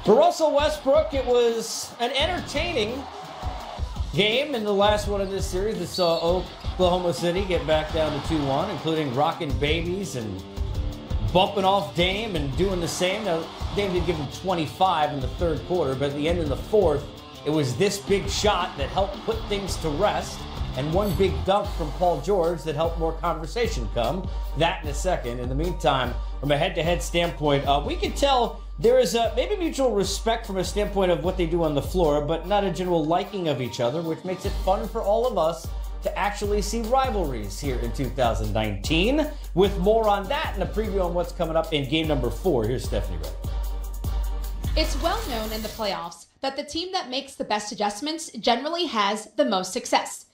For Russell Westbrook, it was an entertaining game in the last one of this series that saw Oklahoma City get back down to 2-1, including rocking babies and bumping off Dame and doing the same. Now, Dame did give him 25 in the third quarter, but at the end of the fourth, it was this big shot that helped put things to rest, and one big dunk from Paul George that helped more conversation come. That in a second. In the meantime, from a head-to-head standpoint, we can tell there is maybe mutual respect from a standpoint of what they do on the floor, but not a general liking of each other, which makes it fun for all of us to actually see rivalries here in 2019. With more on that and a preview on what's coming up in game number 4, here's Stephanie Ray. It's well known in the playoffs that the team that makes the best adjustments generally has the most success.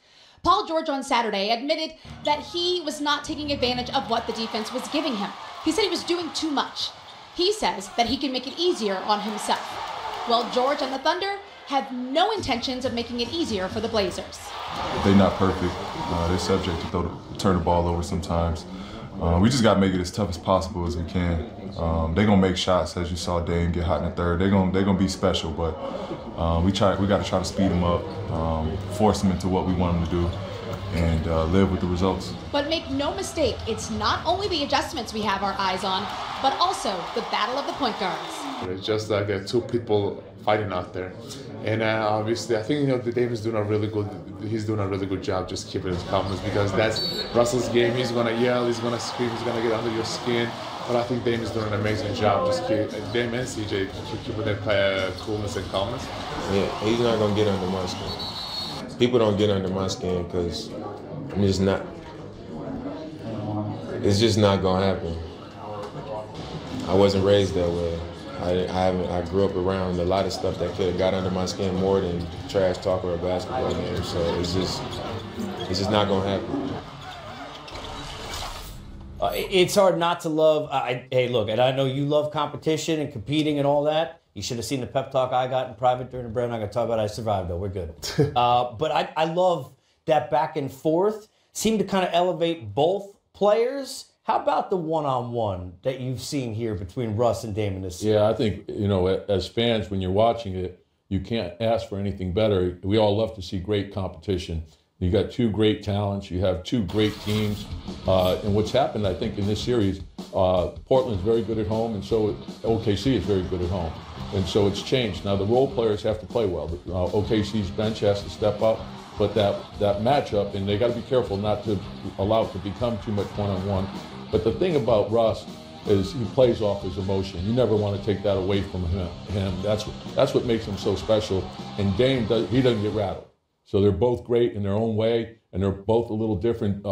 Paul George on Saturday admitted that he was not taking advantage of what the defense was giving him. He said he was doing too much. He says that he can make it easier on himself. Well, George and the Thunder have no intentions of making it easier for the Blazers. They're not perfect. They're subject to turn the ball over sometimes. We just got to make it as tough as possible as we can. They're going to make shots, as you saw Dame get hot in the third. They're going to be special, but we got to try to speed them up, force them into what we want them to do, and live with the results. But make no mistake, it's not only the adjustments we have our eyes on, but also the battle of the point guards. It's just like two people fighting out there, and obviously I think the Dame is doing a really good. He's doing a really good job just keeping his calmness, because that's Russell's game. He's gonna yell, he's gonna scream, he's gonna get under your skin. But I think Dame is doing an amazing job. Just Dame and CJ keeping their coolness and calmness. Yeah, he's not gonna get under my skin. People don't get under my skin because I'm just not. It's just not gonna happen. I wasn't raised that way. I grew up around a lot of stuff that could have got under my skin more than trash talk or a basketball game. So it's just not gonna happen. It's hard not to love. Hey, look, and I know you love competition and competing and all that. You should have seen the pep talk I got in private during the break. I'm not gonna talk about it. I survived though. We're good. But I love that back and forth. Seemed to kind of elevate both players. How about the one-on-one that you've seen here between Russ and Dame in this series? Yeah, I think, as fans, when you're watching it, you can't ask for anything better. We all love to see great competition. You got two great talents. You have two great teams. And what's happened, I think, in this series, Portland's very good at home, and so OKC is very good at home. And so it's changed. Now, the role players have to play well. OKC's bench has to step up. But that matchup, and they got to be careful not to allow it to become too much one-on-one. But the thing about Russ is he plays off his emotion. You never want to take that away from him. That's what makes him so special. And Dame, he doesn't get rattled. So they're both great in their own way, and they're both a little different.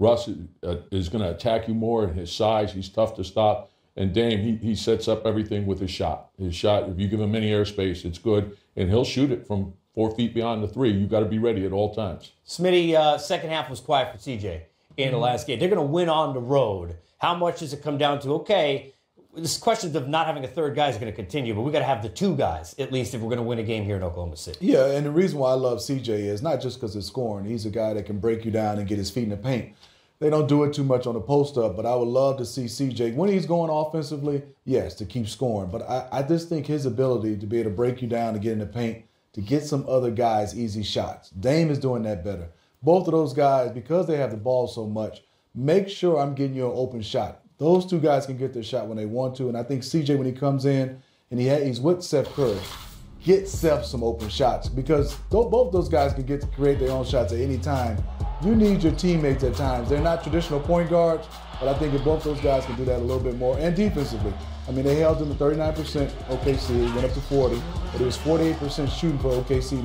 Russ is going to attack you more in his size. He's tough to stop. And Dame, he sets up everything with his shot. His shot, if you give him any airspace, it's good. And he'll shoot it from 4 feet beyond the three. You've got to be ready at all times. Smitty, second half was quiet for CJ in the last game. They're going to win on the road. How much does it come down to, okay, this question of not having a third guy is going to continue, but we got to have the two guys, at least, if we're going to win a game here in Oklahoma City. Yeah, and the reason why I love CJ is not just because of scoring. He's a guy that can break you down and get his feet in the paint. They don't do it too much on the post-up, but I would love to see CJ, when he's going offensively, yes, to keep scoring. But I just think his ability to be able to break you down and get in the paint, to get some other guys easy shots. Dame is doing that better. Both of those guys, because they have the ball so much, make sure I'm getting you an open shot. Those two guys can get their shot when they want to, and I think CJ, when he comes in and he's with Seth Curry, get Seth some open shots, because both those guys can get to create their own shots at any time. You need your teammates at times. They're not traditional point guards, but I think if both those guys can do that a little bit more, and defensively. I mean, they held them to 39% OKC, went up to 40, but it was 48% shooting for OKC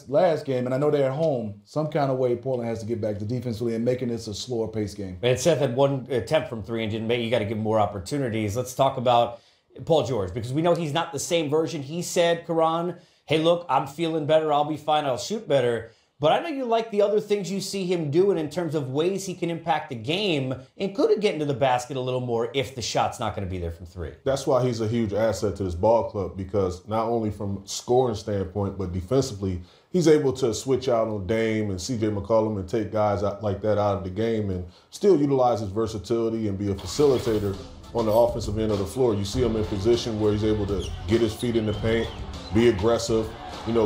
last game, and I know they're at home. Some kind of way Portland has to get back to defensively and making this a slower pace game. And Seth had one attempt from three and didn't make. You got to give him more opportunities. Let's talk about Paul George, because we know he's not the same version. He said, Caron, hey, look, I'm feeling better. I'll be fine. I'll shoot better. But I know you like the other things you see him doing in terms of ways he can impact the game, including getting to the basket a little more if the shot's not going to be there from three. That's why he's a huge asset to this ball club, because not only from scoring standpoint, but defensively, he's able to switch out on Dame and CJ McCollum and take guys out like that out of the game and still utilize his versatility and be a facilitator on the offensive end of the floor. You see him in position where he's able to get his feet in the paint, be aggressive,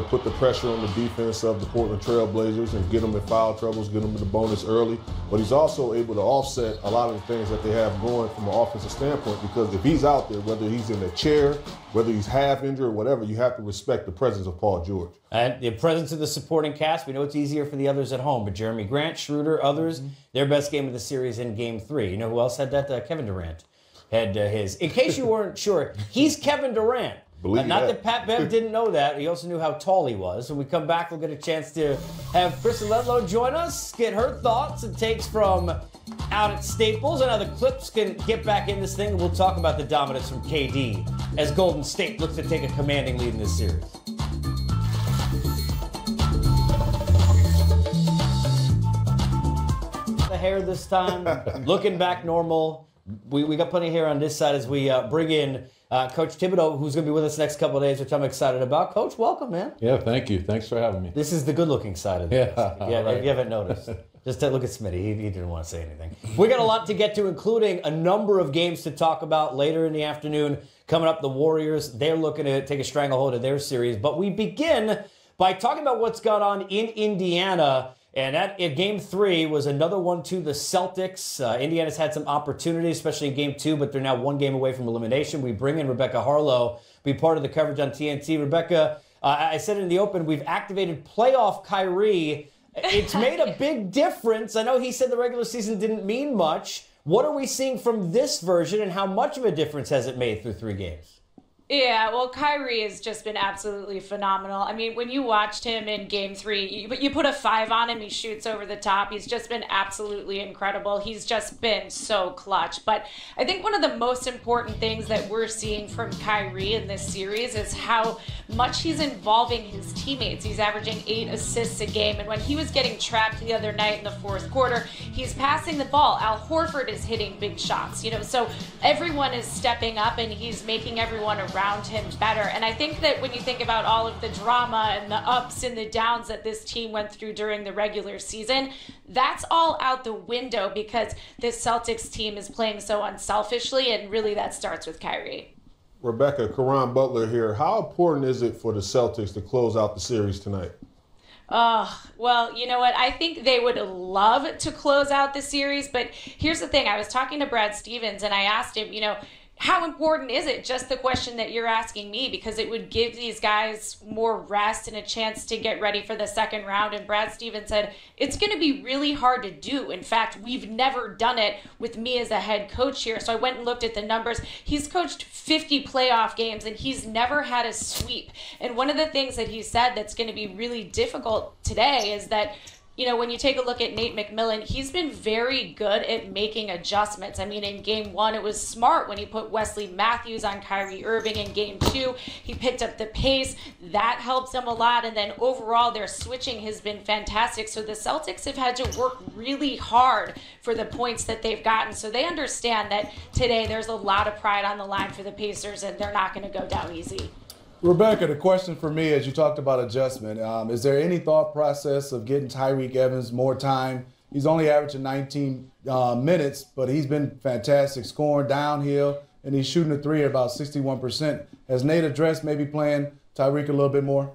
put the pressure on the defense of the Portland Trail Blazers and get them in foul troubles, get them in the bonus early. But he's also able to offset a lot of the things that they have going from an offensive standpoint, because if he's out there, whether he's in a chair, whether he's half injured or whatever, you have to respect the presence of Paul George. And the presence of the supporting cast, we know it's easier for the others at home, but Jeremy Grant, Schroeder, others, their best game of the series in Game 3. You know who else had that? Kevin Durant had his. In case you weren't sure, he's Kevin Durant. Not that Pat Bev didn't know that. He also knew how tall he was. When we come back, we'll get a chance to have Kristen Ledlow join us, get her thoughts and takes from out at Staples, and how the Clips can get back in this thing. We'll talk about the dominance from KD as Golden State looks to take a commanding lead in this series. The hair this time, looking back normal. We got plenty of hair on this side as we bring in Coach Thibodeau, who's going to be with us next couple of days, which I'm excited about. Coach, welcome, man. Yeah, thank you. Thanks for having me. This is the good-looking side of this. Yeah, right. If you haven't noticed. Just look at Smitty. He didn't want to say anything. We got a lot to get to, including a number of games to talk about later in the afternoon. Coming up, the Warriors, they're looking to take a stranglehold of their series. But we begin by talking about what's gone on in Indiana. And that in Game 3 was another one to the Celtics. Indiana's had some opportunities, especially in Game 2, but they're now one game away from elimination. We bring in Rebecca Harlow, be part of the coverage on TNT. Rebecca, I said it in the open, we've activated playoff Kyrie. It's made a big difference. I know he said the regular season didn't mean much. What are we seeing from this version, and how much of a difference has it made through 3 games? Yeah, well, Kyrie has just been absolutely phenomenal. I mean, when you watched him in Game 3, you put a 5 on him, he shoots over the top. He's just been absolutely incredible. He's just been so clutch. But I think one of the most important things that we're seeing from Kyrie in this series is how much he's involving his teammates. He's averaging 8 assists a game. And when he was getting trapped the other night in the fourth quarter, he's passing the ball. Al Horford is hitting big shots, so everyone is stepping up and he's making everyone around him better. And I think that when you think about all of the drama and the ups and the downs that this team went through during the regular season, that's all out the window because this Celtics team is playing so unselfishly, and really that starts with Kyrie. Rebecca, Caron Bulter here. How important is it for the Celtics to close out the series tonight? Well, you know what? I think they would love to close out the series, but here's the thing. I was talking to Brad Stevens and I asked him, how important is it? Just the question that you're asking me, because it would give these guys more rest and a chance to get ready for the second round. And Brad Stevens said, it's going to be really hard to do. In fact, we've never done it with me as a head coach here. So I went and looked at the numbers. He's coached 50 playoff games and he's never had a sweep. And one of the things that he said that's going to be really difficult today is that when you take a look at Nate McMillan, he's been very good at making adjustments. I mean, in Game 1, it was smart when he put Wesley Matthews on Kyrie Irving. In Game 2, he picked up the pace. That helps them a lot. And then overall, their switching has been fantastic. So the Celtics have had to work really hard for the points that they've gotten. So they understand that today there's a lot of pride on the line for the Pacers, and they're not going to go down easy. Rebecca, the question for me, as you talked about adjustment, is there any thought process of getting Tyreke Evans more time? He's only averaging 19 minutes, but he's been fantastic, scoring downhill, and he's shooting a 3 at about 61%. Has Nate addressed maybe playing Tyreke a little bit more?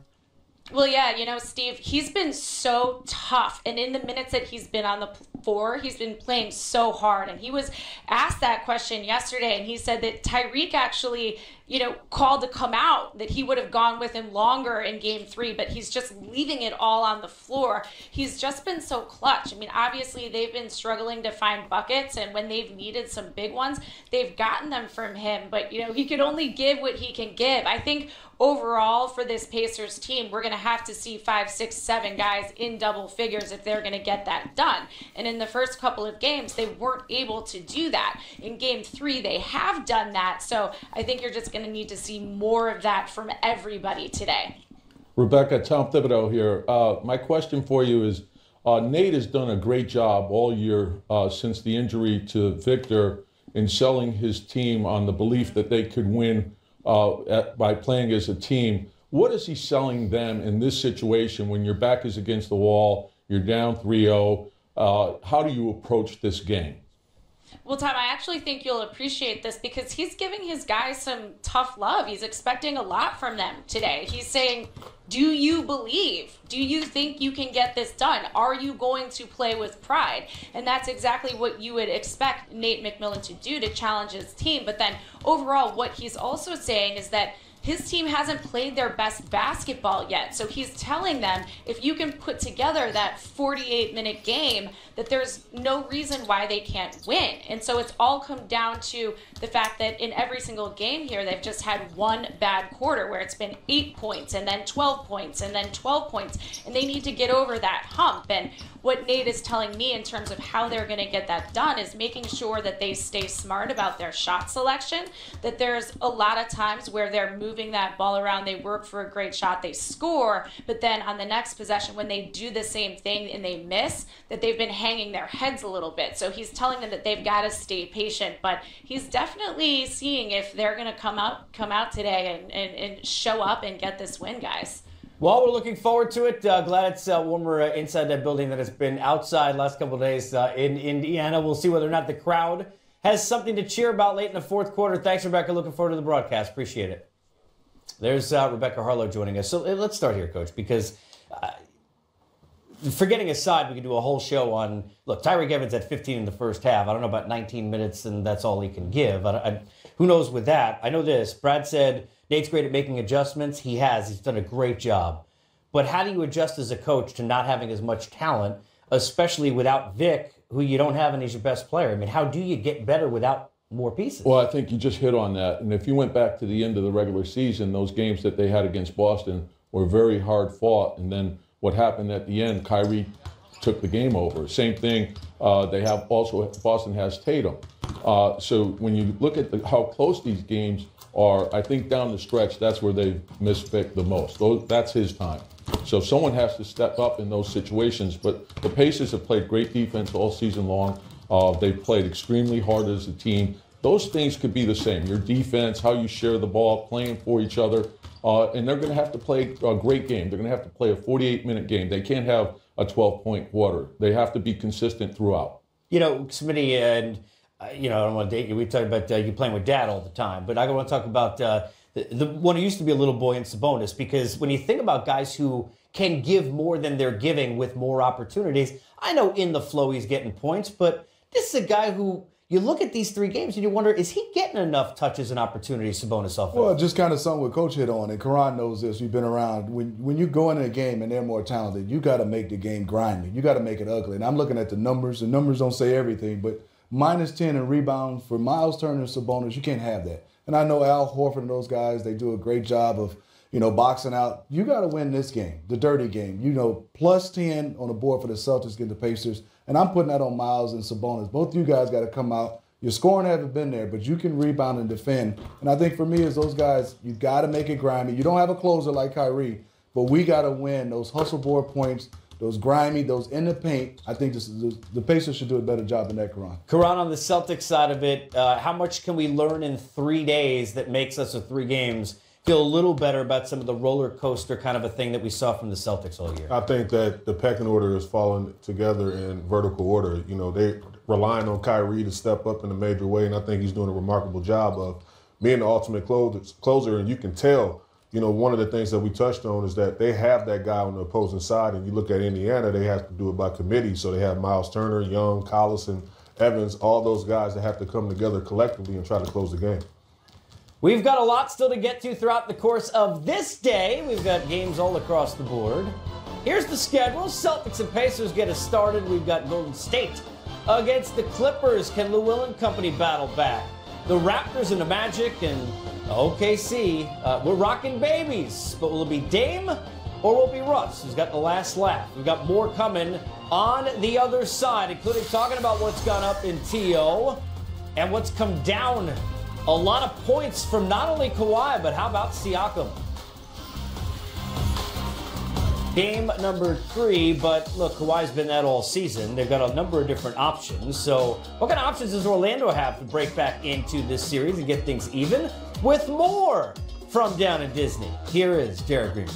Well, yeah, Steve, he's been so tough. And in the minutes that he's been on the floor, he's been playing so hard. And he was asked that question yesterday, and he said that Tyreke actually, called to come out, that he would have gone with him longer in Game 3, but he's just leaving it all on the floor. He's just been so clutch. I mean, obviously, they've been struggling to find buckets, and when they've needed some big ones, they've gotten them from him. But, he can only give what he can give. I think overall for this Pacers team, we're going to have to see 5, 6, 7 guys in double figures if they're going to get that done. And in the first couple of games, they weren't able to do that. In Game 3, they have done that. So I think you're just going to need to see more of that from everybody today. Rebecca, Tom Thibodeau here. My question for you is, Nate has done a great job all year since the injury to Victor in selling his team on the belief that they could win by playing as a team. What is he selling them in this situation when your back is against the wall, you're down 3-0? How do you approach this game? Well, Tom, I actually think you'll appreciate this because he's giving his guys some tough love. He's expecting a lot from them today. He's saying, do you believe? Do you think you can get this done? Are you going to play with pride? And that's exactly what you would expect Nate McMillan to do, to challenge his team. But then overall, what he's also saying is that his team hasn't played their best basketball yet. So he's telling them, if you can put together that 48-minute game, that there's no reason why they can't win. And so it's all come down to the fact that in every single game here, they've just had one bad quarter where it's been 8 points and then 12 points and then 12 points. And they need to get over that hump. And what Nate is telling me in terms of how they're going to get that done is making sure that they stay smart about their shot selection, that there's a lot of times where they're moving that ball around, they work for a great shot, they score, but then on the next possession when they do the same thing and they miss, that they've been hanging their heads a little bit. So he's telling them that they've got to stay patient, but he's definitely seeing if they're going to come out today and show up and get this win, guys. Well, we're looking forward to it. Glad it's warmer inside that building than it's been outside last couple of days in Indiana. We'll see whether or not the crowd has something to cheer about late in the fourth quarter. Thanks, Rebecca. Looking forward to the broadcast. Appreciate it. There's Rebecca Harlow joining us. So let's start here, Coach, because forgetting aside, we could do a whole show on, look, Tyreek Evans had 15 in the first half. I don't know about 19 minutes, and that's all he can give. Who knows with that? I know this. Brad said Nate's great at making adjustments. He has. He's done a great job. But how do you adjust as a coach to not having as much talent, especially without Vic, who you don't have and he's your best player? I mean, how do you get better without more pieces? Well, I think you just hit on that. And if you went back to the end of the regular season, those games that they had against Boston were very hard fought. And then what happened at the end, Kyrie took the game over. Same thing, they have also, Boston has Tatum. So when you look at how close these games are, I think down the stretch, that's where they've missed Vic the most. That's his time. So someone has to step up in those situations. But the Pacers have played great defense all season long. They've played extremely hard as a team. Those things could be the same. Your defense, how you share the ball, playing for each other. And they're going to have to play a great game. They're going to have to play a 48-minute game. They can't have a 12-point quarter. They have to be consistent throughout. You know, Smitty, and I don't want to date you. We talk about you playing with Dad all the time. But I want to talk about the one who used to be a little boy in Sabonis, because when you think about guys who can give more than they're giving with more opportunities, I know in the flow he's getting points, but this is a guy who you look at these three games and you wonder, is he getting enough touches and opportunities, Sabonis offense? Well, just kind of something what Coach hit on, and Caron knows this. We've been around. When you go into a game and they're more talented, you got to make the game grimy. You got to make it ugly. And I'm looking at the numbers. The numbers don't say everything, but minus 10 in rebounds for Miles Turner and Sabonis, you can't have that. And I know Al Horford and those guys, they do a great job of, boxing out. You got to win this game, the dirty game. Plus 10 on the board for the Celtics against the Pacers. And I'm putting that on Miles and Sabonis. Both you guys got to come out. Your scoring haven't been there, but you can rebound and defend. And I think for me, as those guys, you got to make it grimy. You don't have a closer like Kyrie, but we got to win those hustle board points, those grimy, those in the paint. I think the Pacers should do a better job than that, Caron. Caron, on the Celtics side of it, how much can we learn in 3 days that makes us, with 3 games, feel a little better about some of the roller coaster kind of a thing that we saw from the Celtics all year? I think that the pecking order is falling together in vertical order. They relying on Kyrie to step up in a major way, and I think he's doing a remarkable job of being the ultimate closer. And you can tell, one of the things that we touched on is that they have that guy on the opposing side. And you look at Indiana, they have to do it by committee. So they have Miles Turner, Young, Collison, Evans, all those guys that have to come together collectively and try to close the game. We've got a lot still to get to throughout the course of this day. We've got games all across the board. Here's the schedule. Celtics and Pacers get us started. We've got Golden State against the Clippers. Can Lou Will and company battle back? The Raptors and the Magic and OKC. We're rocking babies. But will it be Dame or will it be Russ who's got the last laugh? We've got more coming on the other side, including talking about what's gone up in TO and what's come down. A lot of points from not only Kawhi, but how about Siakam? Game number 3, but look, Kawhi's been that all season. They've got a number of different options. So what kind of options does Orlando have to break back into this series and get things even? With more from down in Disney, here is Jared Green.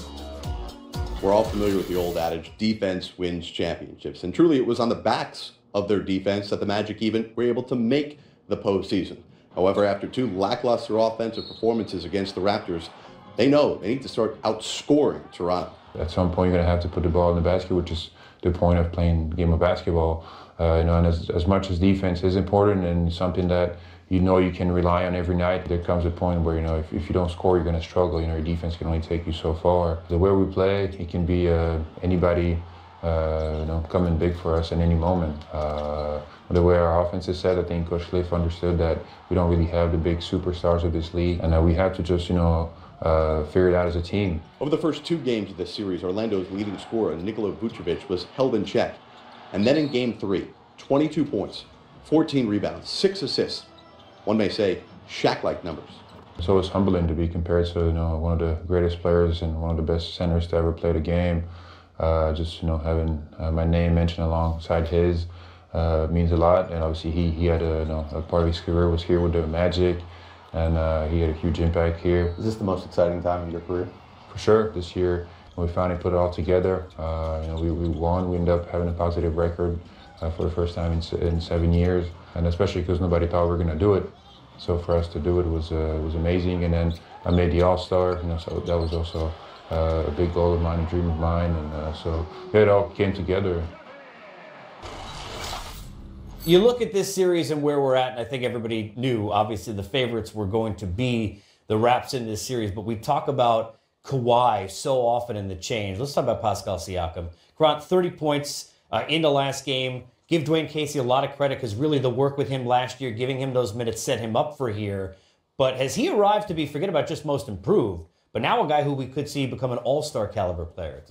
We're all familiar with the old adage, defense wins championships. And truly, it was on the backs of their defense that the Magic even were able to make the postseason. However, after 2 lackluster offensive performances against the Raptors, they know they need to start outscoring Toronto. At some point, you're going to have to put the ball in the basket, which is the point of playing a game of basketball. And as much as defense is important and something that you can rely on every night, there comes a point where, if you don't score, you're going to struggle. Your defense can only take you so far. The way we play, it can be anybody, coming big for us in any moment. The way our offense is set, I think Coach Cliff understood that we don't really have the big superstars of this league, and that we have to just, figure it out as a team. Over the first 2 games of this series, Orlando's leading scorer, Nikola Vucevic, was held in check. And then in Game 3, 22 points, 14 rebounds, 6 assists. One may say, Shaq-like numbers. So it's humbling to be compared to one of the greatest players and one of the best centers to ever play the game. Having my name mentioned alongside his means a lot. And obviously he had a part of his career was here with the Magic, and he had a huge impact here. Is this the most exciting time of your career? For sure. This year, we finally put it all together. We won. We ended up having a positive record for the first time in 7 years, and especially because nobody thought we were going to do it. So for us to do it was amazing. And then I made the All-Star. So that was also a big goal of mine, a dream of mine, and so it all came together. You look at this series and where we're at, and I think everybody knew, obviously, the favorites were going to be the Raps in this series, but we talk about Kawhi so often in the change. Let's talk about Pascal Siakam. Grant, 30 points in the last game. Give Dwayne Casey a lot of credit because really the work with him last year, giving him those minutes, set him up for here. But has he arrived to be, forget about just most improved, but now a guy who we could see become an all-star caliber player?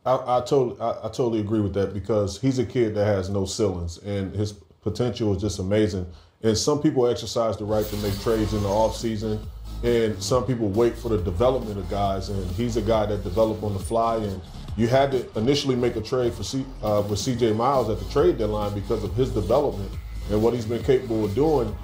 I totally agree with that, because he's a kid that has no ceilings, and his potential is just amazing. And some people exercise the right to make trades in the offseason, and some people wait for the development of guys, and he's a guy that developed on the fly. And you had to initially make a trade for with C.J. Miles at the trade deadline because of his development and what he's been capable of doing,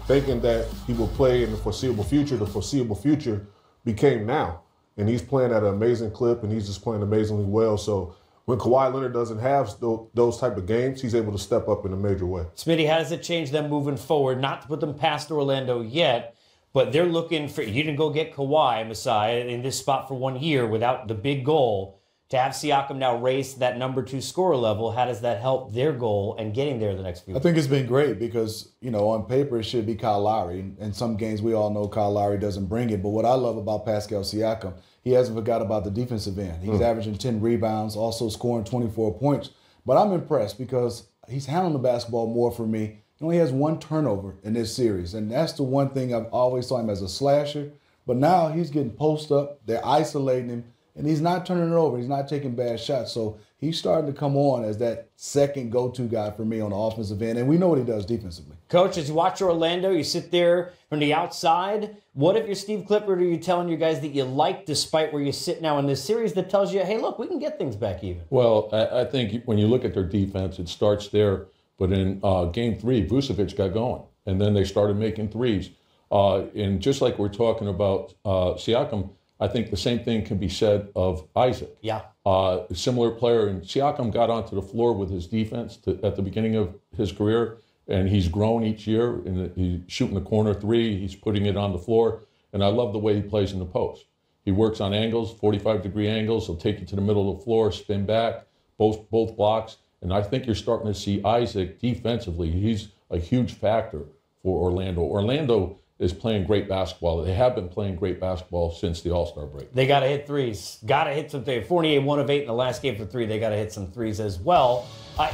thinking that he will play in the foreseeable future. The foreseeable future became now. And he's playing at an amazing clip, and he's just playing amazingly well. So when Kawhi Leonard doesn't have those type of games, he's able to step up in a major way. Smitty, how does it change them moving forward? Not to put them past Orlando yet, but they're looking for, you didn't go get Kawhi, Messiah, in this spot for 1 year without the big goal. To have Siakam now raise to that number 2 scorer level, how does that help their goal and getting there the next few weeks? I think it's been great because, on paper it should be Kyle Lowry. In some games we all know Kyle Lowry doesn't bring it. But what I love about Pascal Siakam, he hasn't forgot about the defensive end. He's averaging 10 rebounds, also scoring 24 points. But I'm impressed because he's handling the basketball more for me. He only has 1 turnover in this series. And that's the one thing I've always saw him as a slasher. But now he's getting post up. They're isolating him. And he's not turning it over. He's not taking bad shots. So he's starting to come on as that second go-to guy for me on the offensive end. And we know what he does defensively. Coach, as you watch Orlando, you sit there from the outside. What if you're Steve Clifford, are you telling your guys that you like despite where you sit now in this series that tells you, hey, look, we can get things back even? Well, I think when you look at their defense, it starts there. But in Game 3, Vucevic got going. And then they started making threes. And just like we're talking about Siakam, I think the same thing can be said of Isaac. Yeah. A similar player. And Siakam got onto the floor with his defense at the beginning of his career, and he's grown each year. And he's shooting the corner 3. He's putting it on the floor. And I love the way he plays in the post. He works on angles, 45-degree angles. He'll take you to the middle of the floor, spin back, both blocks. And I think you're starting to see Isaac defensively. He's a huge factor for Orlando. Orlando is playing great basketball. They have been playing great basketball since the All-Star break. They got to hit threes. Got to hit some threes. Fournier, 1 of 8 in the last game for 3. They got to hit some threes as well.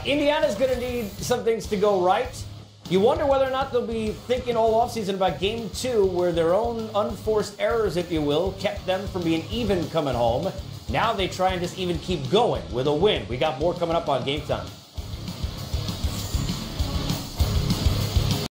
Indiana's going to need some things to go right. You wonder whether or not they'll be thinking all offseason about Game 2, where their own unforced errors, if you will, kept them from being even coming home. Now they try and just even keep going with a win. We got more coming up on Game Time.